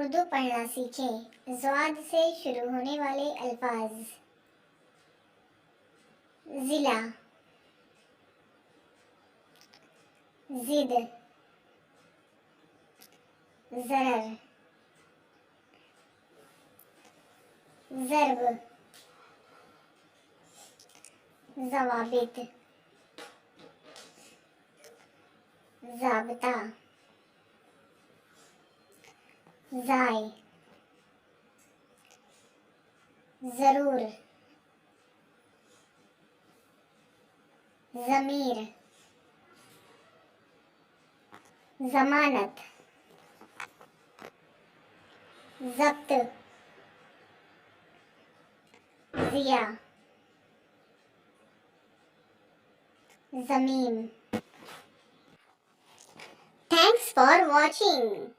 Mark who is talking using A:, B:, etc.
A: उर्दू पढ़ना सीखें। ज़्वाद से शुरू होने वाले अल्फाज। ज़िला, ज़िद, ज़रर, ज़र्ब, ज़वाबित, ज़ाब्ता, ज़ाय, ज़रूर, ज़मीर, ज़मानत, ज़ब्त, ज़िया, ज़मीम। Thanks for watching.